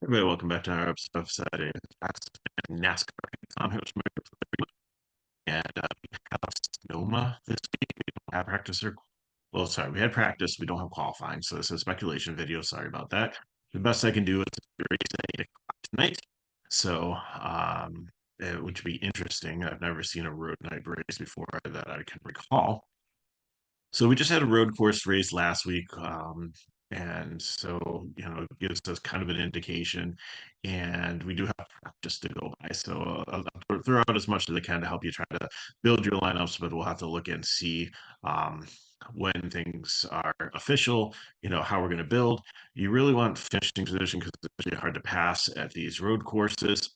Everybody, welcome back to our episode of FSi NASCAR. I'm here with and we have Sonoma this week. We don't have practice or well, sorry, we had practice. We don't have qualifying, so this is a speculation video. Sorry about that. The best I can do is race at 8 o'clock tonight, so it would be interesting. I've never seen a road night race before that I can recall. So we just had a road course race last week, and so it gives us kind of an indication, and we do have practice to go by. So I'll throw out as much as I can to help you try to build your lineups, but we'll have to look and see um, when things are official. How we're going to build. You really want finishing position because it's really hard to pass at these road courses.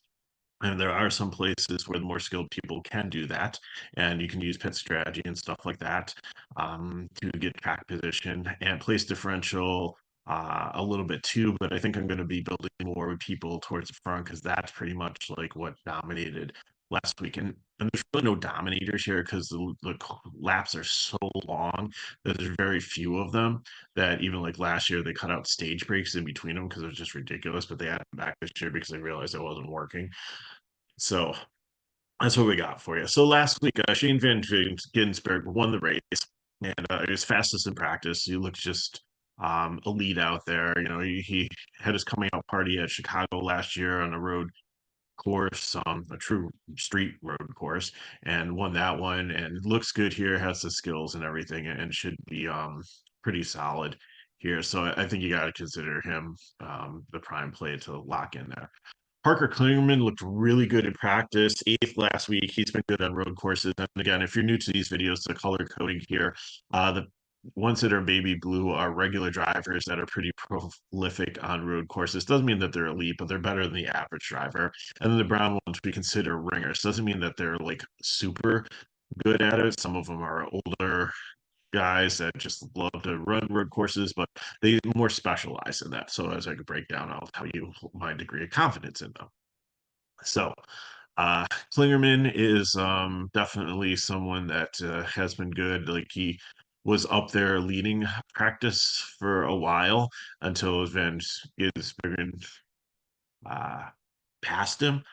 And there are some places where the more skilled people can do that, and you can use pit strategy and stuff like that to get track position and place differential a little bit too. But I think I'm going to be building more with people towards the front because that's pretty much like what dominated last week. And there's really no dominators here because the laps are so long that there's very few of them that even like last year they cut out stage breaks in between them because it was just ridiculous. But they added them back this year because they realized it wasn't working. So that's what we got for you. So last week, Shane Van Ginsberg won the race, and he was fastest in practice. He looked just a lead out there. He had his coming out party at Chicago last year on a road course, a true street road course, and won that one. And looks good here, has the skills and everything, and should be pretty solid here. So I think you got to consider him the prime play to lock in there. Parker Kligerman looked really good in practice, 8th last week. He's been good on road courses. And again, if you're new to these videos, the color coding here, the ones that are baby blue are regular drivers that are pretty prolific on road courses. Doesn't mean that they're elite, but they're better than the average driver. And then the brown ones we consider ringers. Doesn't mean that they're like super good at it. Some of them are older guys that just love to run road courses, but they more specialize in that. So as I could break down, I'll tell you my degree of confidence in them. So Klingerman is definitely someone that has been good. Like he was up there leading practice for a while until Van Gisbergen uh, passed him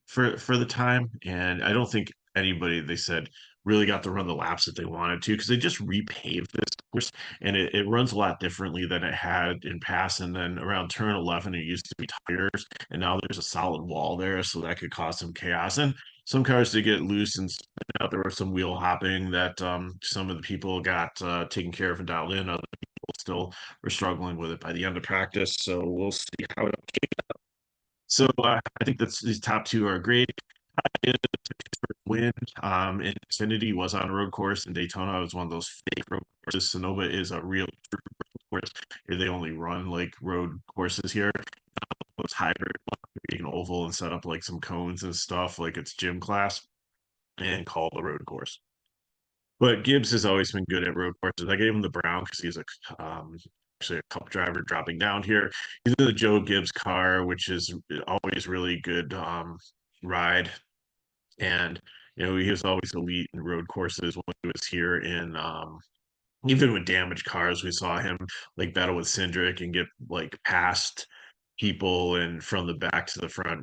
for the time. And I don't think anybody, they said, really got to run the laps that they wanted to because they just repaved this course and it runs a lot differently than it had in past. And then around turn 11, it used to be tires, and now there's a solid wall there, so that could cause some chaos. And some cars did get loose and spin out. There was some wheel hopping that some of the people got taken care of and dialed in. Other people still were struggling with it by the end of practice. So we'll see how it. So I think these top two are great. Win in Xfinity was on a road course in Daytona. It was one of those fake road courses. Sonoma is a real road course. Here they only run like road courses here. It's hybrid, you can oval and set up like some cones and stuff like it's gym class and call the road course. But Gibbs has always been good at road courses. I gave him the brown because he's actually a cup driver dropping down here. He's in the Joe Gibbs car, which is always really good ride. And he was always elite in road courses when he was here in even with damaged cars. We saw him like battle with Cindric and get like past people and from the back to the front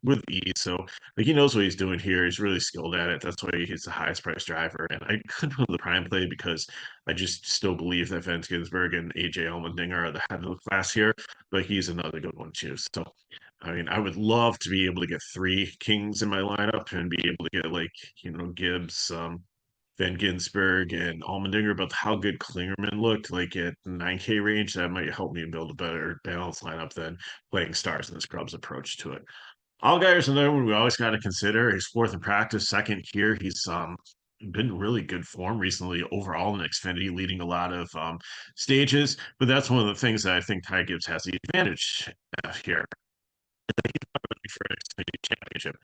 with ease. So like he knows what he's doing here. He's really skilled at it. That's why he's the highest priced driver. And I couldn't put the prime play because I just still believe that Van Ginsberg and AJ Allmendinger are the head of the class here, but he's another good one too. So I mean, I would love to be able to get 3 Kings in my lineup and be able to get like, Gibbs, Van Ginsberg and Allmendinger, but how good Klingerman looked like at 9K range, that might help me build a better balanced lineup than playing stars in the scrubs approach to it. Allgaier's another one we always got to consider. He's 4th in practice, 2nd here. He's been really good form recently overall in Xfinity, leading a lot of stages. But that's one of the things that I think Ty Gibbs has the advantage here for an Xfinity championship.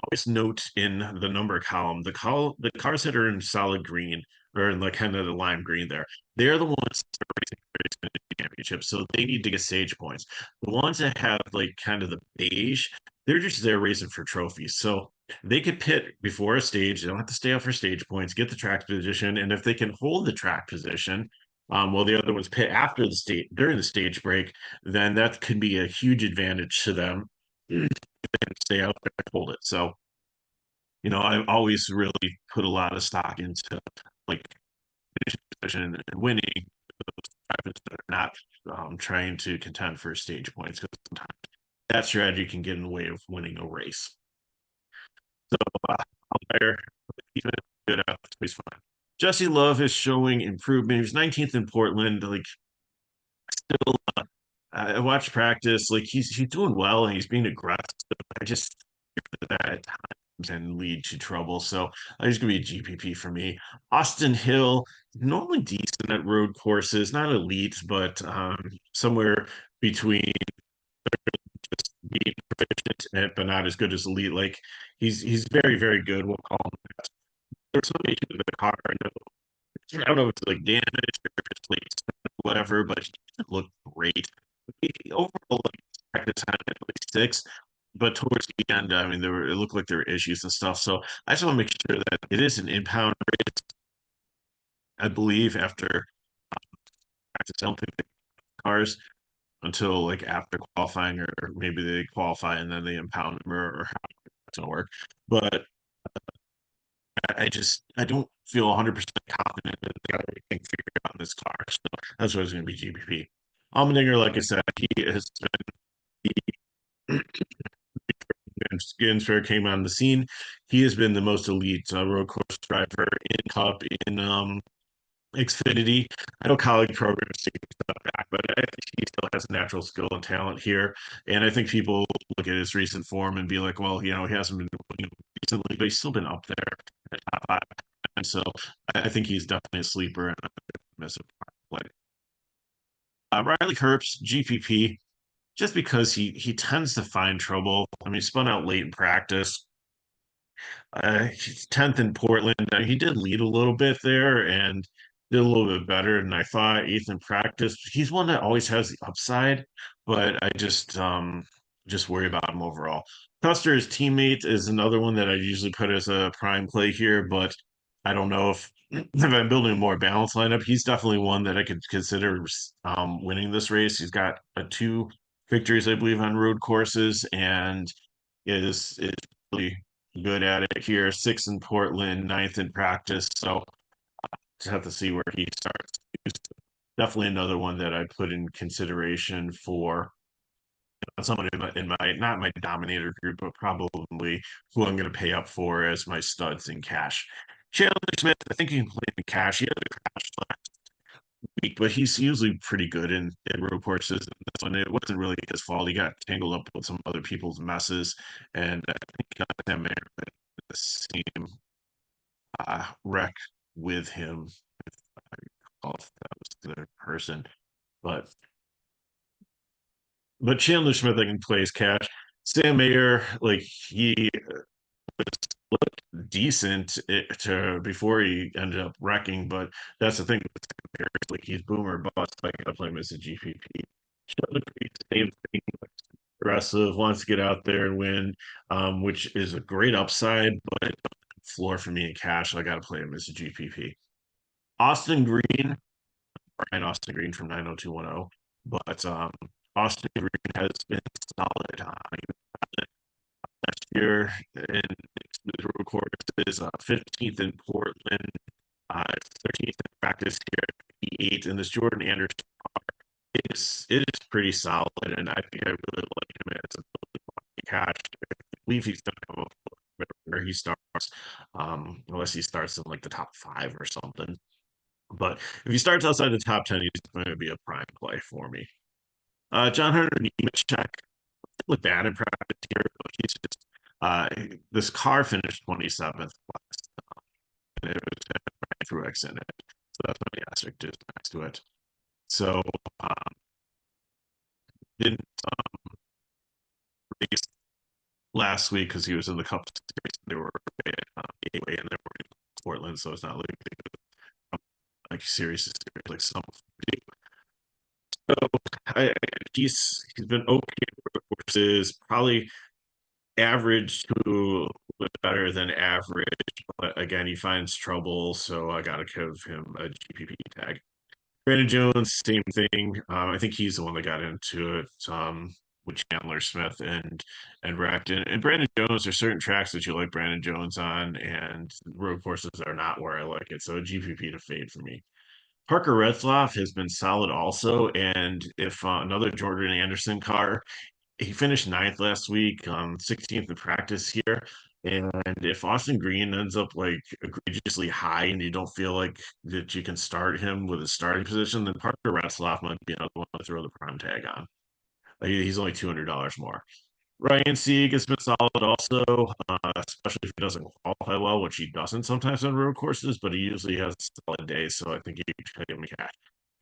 Always note in the number column, the cars that are in solid green or in like kind of the lime green there, they're the ones that are racing for the championship. So they need to get stage points. The ones that have like kind of the beige, they're just there racing for trophies. So they could pit before a stage. They don't have to stay out for stage points, get the track position. And if they can hold the track position, while the other one's pit after the state during the stage break, then that could be a huge advantage to them and stay out there and hold it. So, I always really put a lot of stock into like finishing position and winning drivers that are not trying to contend for stage points because sometimes that strategy can get in the way of winning a race. So, there, even good out, he's fine. Jesse Love is showing improvement. He was 19th in Portland. Like, still, I watched practice. Like, he's doing well and he's being aggressive. I just that at times and lead to trouble. So he's going to be a GPP for me. Austin Hill, normally decent at road courses, not elite, but somewhere between just being proficient but not as good as elite. Like he's very, very good. We'll call him that. There's some issues with the car. I don't know if it's like damage or if it's like whatever, but he doesn't look great. Overall, like practice time at like six, but towards the end, I mean, it looked like there were issues and stuff. So I just want to make sure that it is an impound race. I believe after practice, I don't think the cars until like after qualifying, or maybe they qualify and then they impound them, or how it's gonna work. But I don't feel 100% confident that they got everything figured out in this car. So that's why it's going to be GPP. Allmendinger, like I said, he has been Ginsberg came on the scene. He has been the most elite road course driver in Cup in Xfinity. I know college programs take stuff back, but I think he still has natural skill and talent here. And I think people look at his recent form and be like, well, he hasn't been winning recently, but he's still been up there at top five. And so I think he's definitely a sleeper and a massive play. Riley Herbst, GPP, just because he tends to find trouble. I mean, he spun out late in practice. He's 10th in Portland. He did lead a little bit there and did a little bit better than I thought. 8th in practice. He's one that always has the upside, but I just worry about him overall. Custer's teammate is another one that I usually put as a prime play here, but I don't know if I'm building a more balanced lineup. He's definitely one that I could consider winning this race. He's got two victories, I believe, on road courses, and is really good at it here. 6th in Portland, 9th in practice. So just have to see where he starts. He's definitely another one that I put in consideration for someone in my not my dominator group, but probably who I'm going to pay up for as my studs in cash. Chandler Smith, I think he can play in cash. He had a crash last week, but he's usually pretty good in road courses. And this one, it wasn't really his fault. He got tangled up with some other people's messes, and I think that may have been the same wreck with him. If I recall if that was the other person, but Chandler Smith, I can play his cash. Sam Mayer, like he looked decent to before he ended up wrecking, but that's the thing with Sam Mayer, like he's boomer bust. I gotta play him as a GPP. Same thing, aggressive, wants to get out there and win, which is a great upside, but floor for me in cash. So I got to play him as a GPP. Austin Green, and Austin Green from 90210, but Austin Green has been solid. Last year in the road course is 15th in Portland, 13th in practice here, 8th in this Jordan Anderson. It is pretty solid, and I think I really like him as a cash. I believe he's going to go where he starts, unless he starts in like the top five or something. But if he starts outside the top 10, he's going to be a prime play for me. John Hunter Nemechek look bad in practice here, but he's just this car finished 27th last, and it was right through X in it. So that's what the asterisk is next to it. So didn't race last week because he was in the Cup Series. They were at Gateway and they were in Portland, so it's not like series to series like some. So he's been okay versus probably average to a little better than average, but again, he finds trouble, so I gotta give him a GPP tag. Brandon Jones, same thing. I think he's the one that got into it with Chandler Smith and wrecked. And Brandon Jones, there's certain tracks that you like Brandon Jones on, and road courses are not where I like it. So GPP to fade for me. Parker Retzlaff has been solid also, and if another Jordan Anderson car, he finished ninth last week, 16th in practice here. And if Austin Green ends up like egregiously high and you don't feel like that you can start him with a starting position, then Parker Retzlaff might be another one to throw the prime tag on. Like, he's only $200 more. Ryan Sieg has been solid also, especially if he doesn't qualify well, which he doesn't sometimes on road courses, but he usually has solid days, so I think you can give him a cash.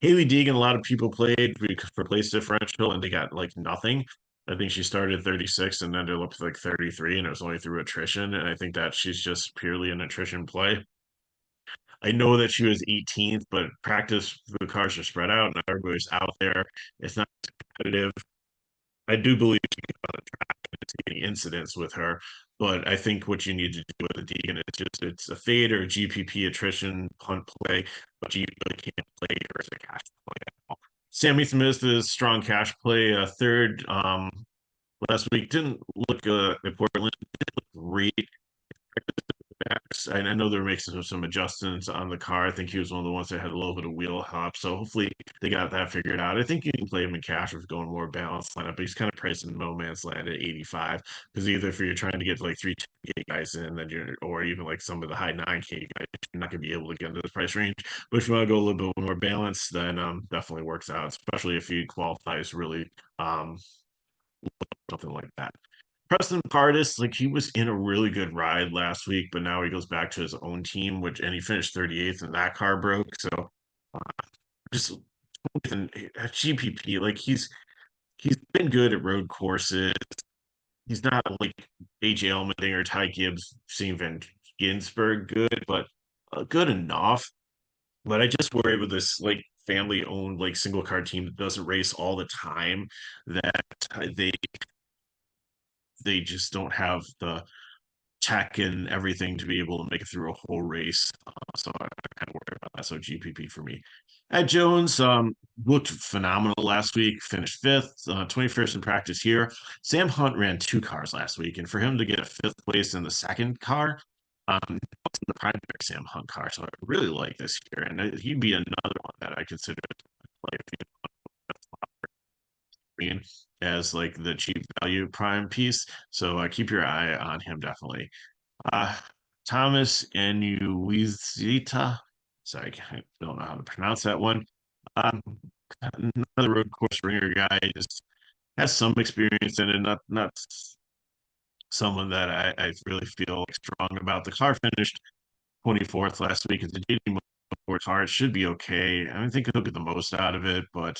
Haley Deegan, a lot of people played for place differential, and they got like nothing. I think she started 36 and ended up with like 33, and it was only through attrition. And I think that she's just purely an attrition play. I know that she was 18th, but practice the cars are spread out and everybody's out there. It's not competitive. I do believe she can on the track and see any incidents with her, but I think what you need to do with the Deegan is just it's a fade or a GPP attrition punt play, but you really can't play her as a cash play at all. Sammy Smith is strong cash play, third last week. Didn't look at Portland, didn't look great. I know they're making some adjustments on the car. I think he was one of the ones that had a little bit of wheel hop. So hopefully they got that figured out. I think you can play him in cash with going more balanced lineup, but he's kind of priced in no man's land at 85. Because either if you're trying to get like 3K guys in, then you're or even like some of the high 9K guys, you're not gonna be able to get into this price range. But if you want to go a little bit more balanced, then definitely works out, especially if he qualifies really something like that. Preston Pardis, like he was in a really good ride last week, but now he goes back to his own team, which and he finished 38th and that car broke. So just at GPP, like he's been good at road courses. He's not like AJ Allmendinger, Ty Gibbs, Steven Van Ginsberg good, but good enough. But I just worry with this like family owned like single car team that doesn't race all the time that they just don't have the tech and everything to be able to make it through a whole race. So I kind of worry about that. So GPP for me. Ed Jones looked phenomenal last week, finished fifth, 21st in practice here. Sam Hunt ran two cars last week, and for him to get a fifth place in the second car, the primary Sam Hunt car. So I really like this year, and he'd be another one that I consider to play as like the cheap value prime piece. So keep your eye on him definitely. Uh, Thomas Enuizita. Sorry, I don't know how to pronounce that one. Um, Another road course ringer guy, just has some experience in it. Not someone that I really feel like strong about. The car finished 24th last week. It's a JD Motorsports car. It should be okay. I don't think he'll get the most out of it, but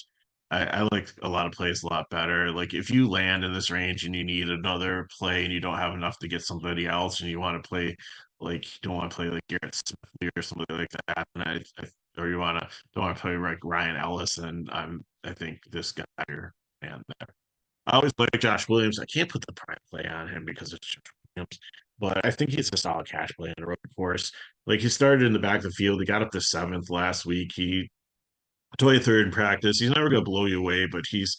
I like a lot of plays a lot better. Like if you land in this range and you need another play and you don't have enough to get somebody else and you want to play like you don't want to play like Garrett Smith or something like that, and or you want to don't want to play like Ryan Ellis, and I think this guy here and there. I always like Josh Williams. I can't put the prime play on him because it's Josh Williams, but I think he's a solid cash play in the road course. Like he started in the back of the field. He got up to seventh last week. He 23rd in practice. He's never going to blow you away, but he's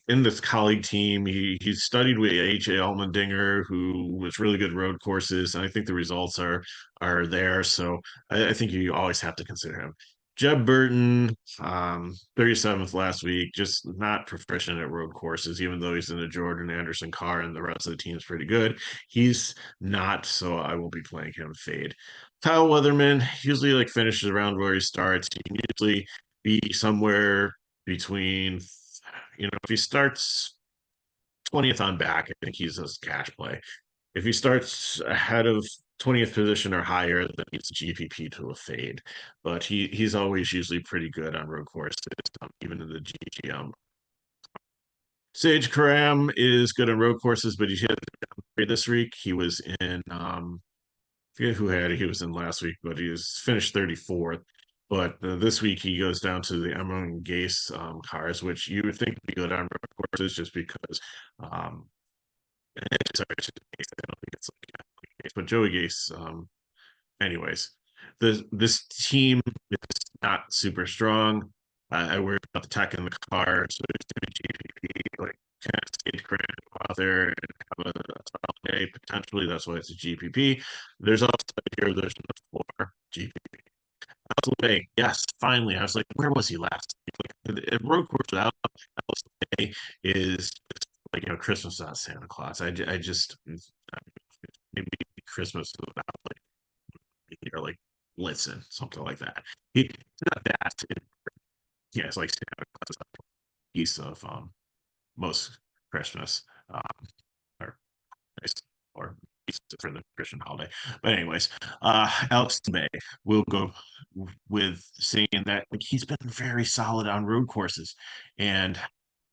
in this colleague team. He studied with H.A. Allmendinger, who was really good road courses, and I think the results are there. So I think you always have to consider him. Jeb Burton, 37th last week, just not proficient at road courses, even though he's in a Jordan Anderson car and the rest of the team's pretty good. He's not, so I will be playing him fade. Kyle Weatherman usually like finishes around where he starts. He can usually be somewhere between, if he starts 20th on back, I think he's a cash play. If he starts ahead of 20th position or higher, then he's GPP to a fade. But he's always usually pretty good on road courses, even in the GGM. Sage Karam is good on road courses, but he had this week. He was in I forget who had he was in last week, but he was finished 34th. But this week he goes down to the Emma Gase cars, which you would think would be good on road courses just because um, sorry, I don't think it's like Gase, but Joey Gase. Anyways, this team is not super strong. I worry about the tech in the car, so there's gonna be GPP, like kind of stage credit out there and have a solid day potentially. That's why it's a GPP. There's also here, there's no floor GPP. Bay, yes, finally. I was like, where was he last? Like, the road course without Bay is like Christmas without Santa Claus. I just maybe Christmas without or like listen, something like that. He's not that. Yeah, it's like Santa Claus is piece of most Christmas or or for the Christian holiday. But anyways, Alex May will go with saying that like he's been very solid on road courses, and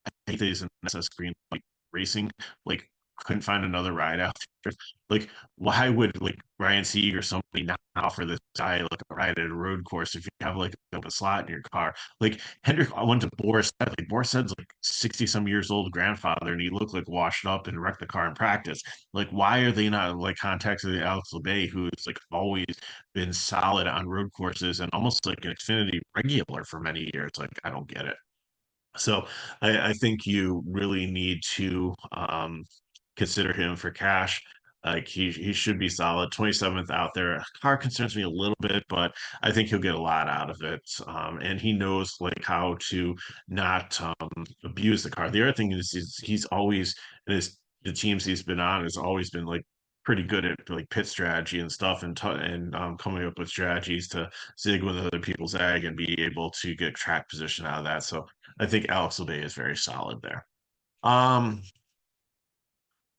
I think that he's an SS Green like racing like couldn't find another ride out there. Like, why would like Ryan Sieg or somebody not offer this guy like a ride at a road course if you have like a slot in your car? Like Hendrick, I went to Boris. Like Boris said's like 60 some years old grandfather, and he looked like washed up and wrecked the car in practice. Like, why are they not like contacting Alex LeBay, who's like always been solid on road courses and almost like an Xfinity regular for many years? Like, I don't get it. So I think you really need to consider him for cash. Like he should be solid. 27th out there. Car concerns me a little bit, but I think he'll get a lot out of it. And he knows like how to not abuse the car. The other thing is he's always in his the teams he's been on has always been like pretty good at like pit strategy and stuff and coming up with strategies to zig with other people's egg and be able to get track position out of that. So I think Alex Lebay is very solid there. Um,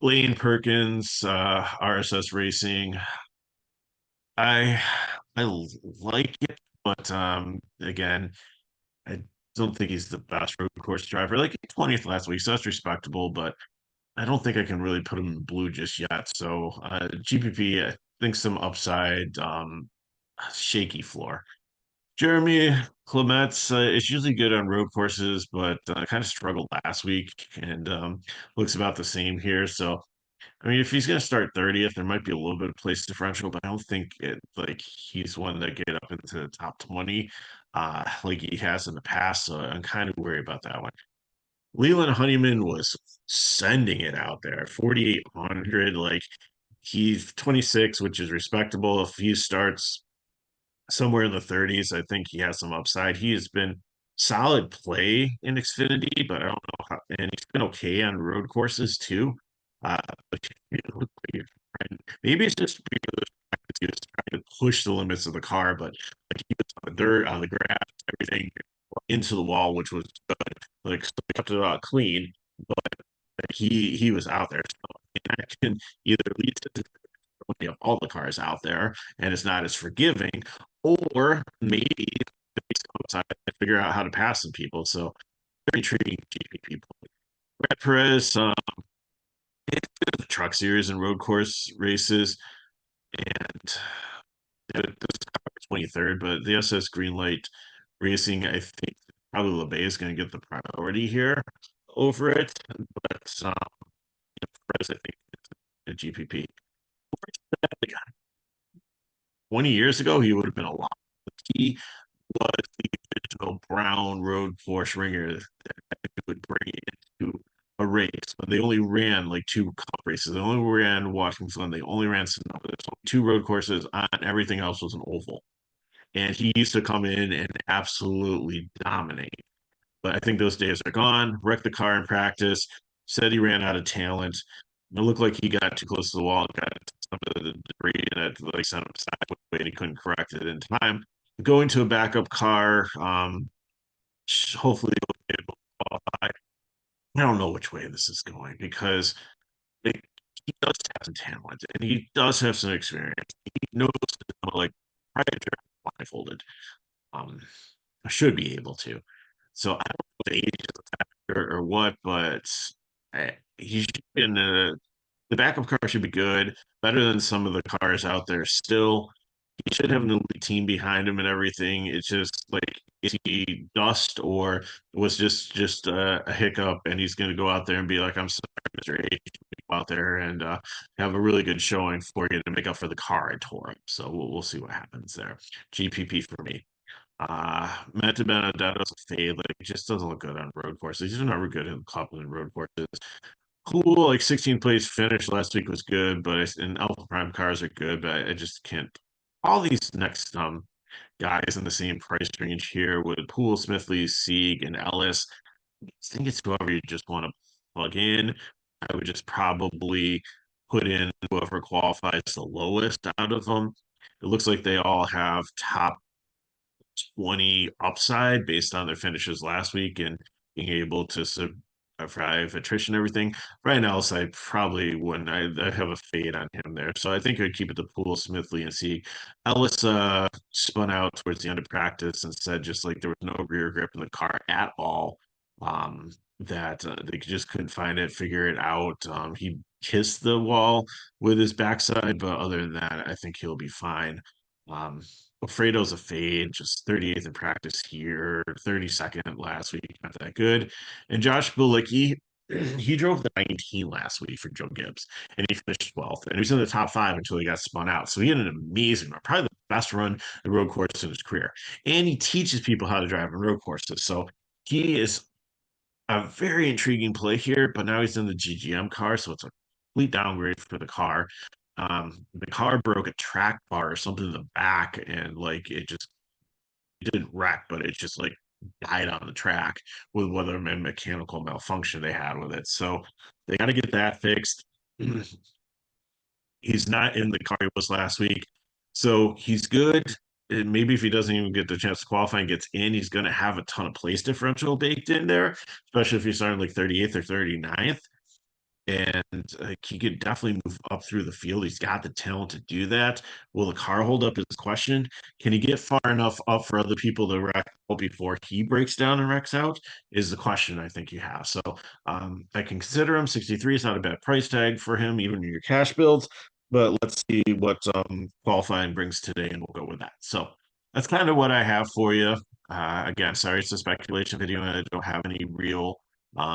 Lane Perkins, RSS Racing. I I like it, but again, I don't think he's the best road course driver. Like 20th last week, so that's respectable, but I don't think I can really put him in blue just yet. So GPP, I think some upside, shaky floor. Jeremy Clements is usually good on road courses, but kind of struggled last week and looks about the same here. So, I mean, if he's going to start 30th, there might be a little bit of place differential, but I don't think it like he's one that get up into the top 20 like he has in the past. So I'm kind of worried about that one. Leland Honeyman was sending it out there, 4,800. Like he's 26, which is respectable. If he starts somewhere in the 30s. I think he has some upside. He has been solid play in Xfinity, but I don't know how, and he's been okay on road courses too. But maybe it's just because he was trying to push the limits of the car, but like he was on the dirt, on the grass, everything into the wall, which was good. Like so they kept it clean, but he was out there. So that can either lead to when you have all the cars out there and it's not as forgiving, or maybe outside and figure out how to pass some people. So very intriguing GP people. Brad Perez, it's the truck series and road course races, and it does 23rd, but the SS Greenlight Racing, I think probably LeBay is going to get the priority here over it, but Perez, I think, a GPP. 20 years ago, he would have been a lot. He was the original Brown road course ringer that would bring it into a race. But they only ran like two cup races. They only ran Washington. They only ran Sonoma. There's only two road courses on. Everything else was an oval. And he used to come in and absolutely dominate. But I think those days are gone. Wrecked the car in practice. Said he ran out of talent. It looked like he got too close to the wall, got some of the debris, and it like sent him sideways, and he couldn't correct it in time. Going to a backup car, hopefully he'll be able to qualify. I don't know which way this is going because like, he does have some talent and he does have some experience. He knows like prior to blindfolded. Um, should be able to. So I don't know if the age is a factor or what, but he should be in the backup car should be good, better than some of the cars out there still. He should have an elite team behind him and everything. It's just like is he dust or was just a hiccup and he's going to go out there and be like, I'm sorry, Mr. H, go out there and have a really good showing for you to make up for the car I tore up. So we'll see what happens there. GPP for me. Matt Benedetto's a fade. Like, it just doesn't look good on road courses. He's never good in cup and road courses. Cool, like 16th place finish last week was good, but and Alpha Prime cars are good, but I just can't. All these next guys in the same price range here with Poole, Smithley, Sieg, and Ellis. I think it's whoever you just want to plug in. I would just probably put in whoever qualifies the lowest out of them. It looks like they all have top 20 upside based on their finishes last week and being able to survive attrition and everything. Ryan Ellis, I probably wouldn't. I have a fade on him there. So I think I'd keep it to Poole, Smithley, and see. Ellis spun out towards the end of practice and said just like there was no rear grip in the car at all. That they just couldn't find it, figure it out. He kissed the wall with his backside, but other than that, I think he'll be fine. Um, Alfredo's a fade, just 38th in practice here, 32nd last week, not that good. And Josh Bilicki, he drove the 19 last week for Joe Gibbs, and he finished 12th. And he was in the top five until he got spun out. So he had an amazing run, probably the best run in road course in his career. And he teaches people how to drive in road courses. So he is a very intriguing play here, but now he's in the GGM car, so it's a complete downgrade for the car. The car broke a track bar or something in the back, and like it didn't wreck, but it just like died on the track with whether mechanical malfunction they had with it. So they got to get that fixed. He's not in the car he was last week, so he's good. And maybe if he doesn't even get the chance to qualify and gets in, he's going to have a ton of place differential baked in there, especially if he's starting like 38th or 39th. And he could definitely move up through the field. He's got the talent to do that. Will the car hold up is the question. Can he get far enough up for other people to wreck out before he breaks down and wrecks out is the question I think you have. So I can consider him. 63 is not a bad price tag for him, even in your cash builds. But let's see what qualifying brings today, and we'll go with that. So that's kind of what I have for you. Again, sorry, it's a speculation video, and I don't have any real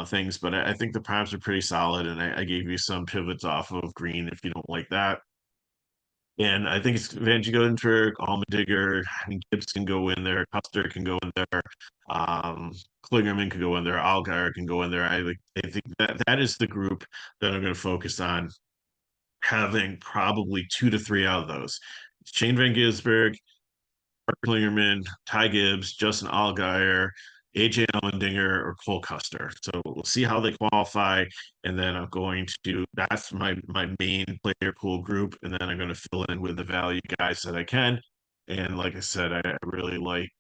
things, but I think the primes are pretty solid, and I gave you some pivots off of green if you don't like that. And I think it's Van Gogh, Allmendinger, Gibbs can go in there, Custer can go in there, Klingerman can go in there, Allgaier can go in there. I think that is the group that I'm going to focus on having probably 2 to 3 out of those. Shane Van Gisberg, Mark Klingerman, Ty Gibbs, Justin Allgaier, AJ Allmendinger, or Cole Custer. So we'll see how they qualify, and then I'm going to. That's my main player pool group, and then I'm going to fill in with the value guys that I can. And like I said, I really like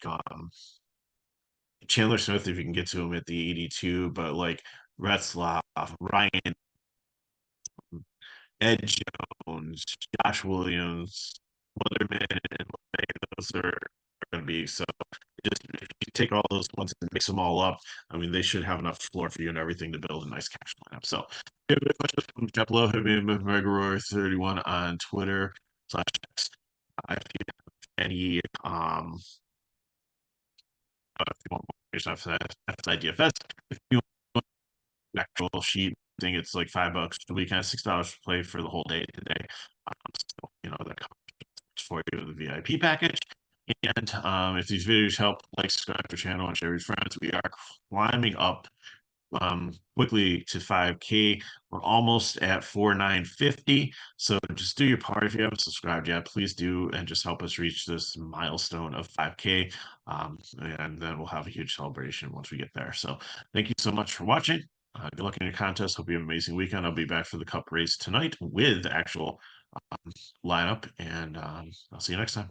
Chandler Smith if you can get to him at the 82, but like Retzloff, Ryan, Ed Jones, Josh Williams, Weatherman, and those are going to be so. Just if you take all those ones and mix them all up, I mean, they should have enough floor for you and everything to build a nice cash lineup. So, if you have any questions, drop below. Hit me with McGregor31 on Twitter slash text. If you have any if you want more information off that, FSi DFS. If you want the actual sheet, I think it's like $5 a week, kind of $6 to play for the whole day today. So, that covers for you the VIP package. And if these videos help, like, subscribe to the channel and share with friends. We are climbing up quickly to 5K. We're almost at 4,950. So just do your part. If you haven't subscribed yet, please do, and just help us reach this milestone of 5K. And then we'll have a huge celebration once we get there. So thank you so much for watching. Good luck in your contest. Hope you have an amazing weekend. I'll be back for the cup race tonight with the actual lineup, and I'll see you next time.